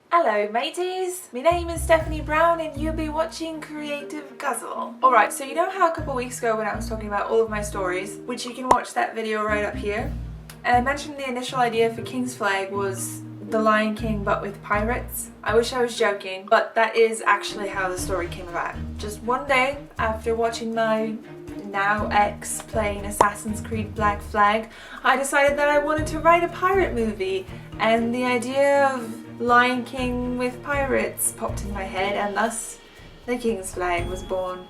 Hello mateys, my name is Stephanie Brown and you'll be watching Creative Guzzle. Alright, so you know how a couple weeks ago when I was talking about all of my stories, which you can watch that video right up here, and I mentioned the initial idea for King's Flag was The Lion King but with pirates? I wish I was joking, but that is actually how the story came about. Just one day after watching my now ex playing Assassin's Creed Black Flag, I decided that I wanted to write a pirate movie, and the idea of Lion King with pirates popped in my head, and thus the King's Flag was born.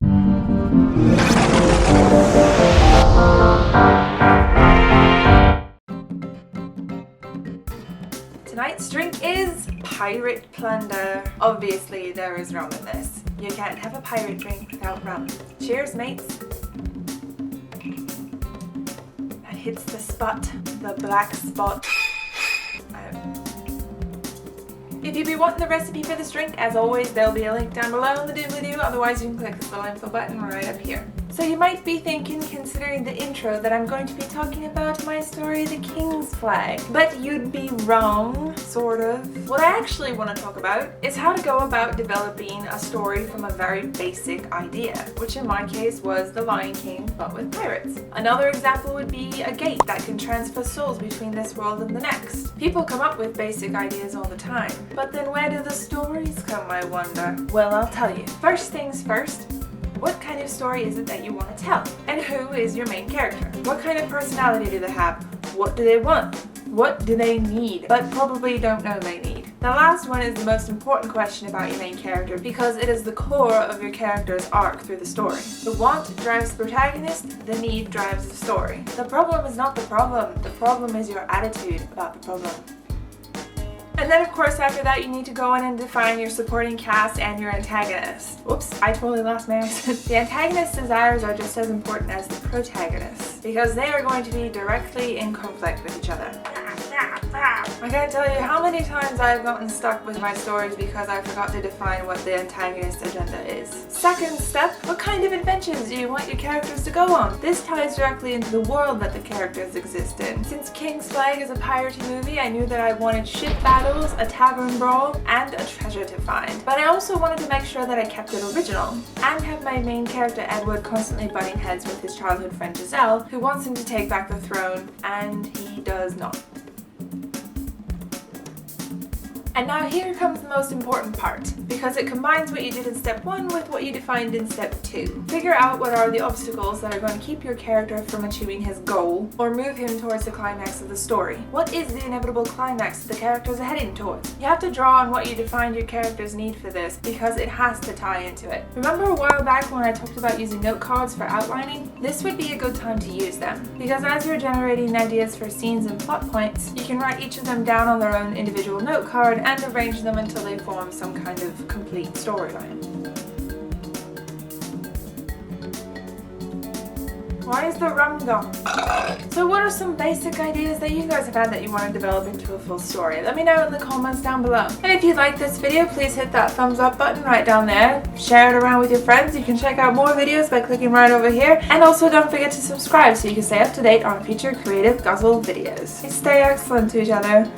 Tonight's drink is Pirate Plunder. Obviously there is rum in this. You can't have a pirate drink without rum. Cheers mates. That hits the spot, the black spot. If you'd be wanting the recipe for this drink, as always, there'll be a link down below in the doobly-doo, otherwise you can click this little info button right up here. So you might be thinking, considering the intro, that I'm going to be talking about my story, The King's Flag. But you'd be wrong, sort of. What I actually want to talk about is how to go about developing a story from a very basic idea, which in my case was The Lion King, but with pirates. Another example would be a gate that can transfer souls between this world and the next. People come up with basic ideas all the time, but then where do the stories come, I wonder? Well, I'll tell you. First things first, what kind of story is it that you want to tell? And who is your main character? What kind of personality do they have? What do they want? What do they need, but probably don't know they need? The last one is the most important question about your main character because it is the core of your character's arc through the story. The want drives the protagonist, the need drives the story. The problem is not the problem is your attitude about the problem. And then of course after that you need to go in and define your supporting cast and your antagonist. Whoops, I totally lost my accent. The antagonist's desires are just as important as the protagonist because they are going to be directly in conflict with each other. I can't tell you how many times I've gotten stuck with my stories because I forgot to define what the antagonist agenda is. Second step, what kind of adventures do you want your characters to go on? This ties directly into the world that the characters exist in. Since King's Flag is a piratey movie, I knew that I wanted ship battles, a tavern brawl, and a treasure to find. But I also wanted to make sure that I kept it original, and have my main character Edward constantly butting heads with his childhood friend Giselle, who wants him to take back the throne, and he does not. And now here comes the most important part, because it combines what you did in step 1 with what you defined in step 2. Figure out what are the obstacles that are going to keep your character from achieving his goal, or move him towards the climax of the story. What is the inevitable climax the characters are heading towards? You have to draw on what you defined your character's need for this, because it has to tie into it. Remember a while back when I talked about using note cards for outlining? This would be a good time to use them, because as you're generating ideas for scenes and plot points, you can write each of them down on their own individual note card and arrange them until they form some kind of complete storyline. Why is the rum gone? So what are some basic ideas that you guys have had that you want to develop into a full story? Let me know in the comments down below. And if you like this video, please hit that thumbs up button right down there. Share it around with your friends. You can check out more videos by clicking right over here. And also don't forget to subscribe so you can stay up to date on future Creative Guzzle videos. Stay excellent to each other.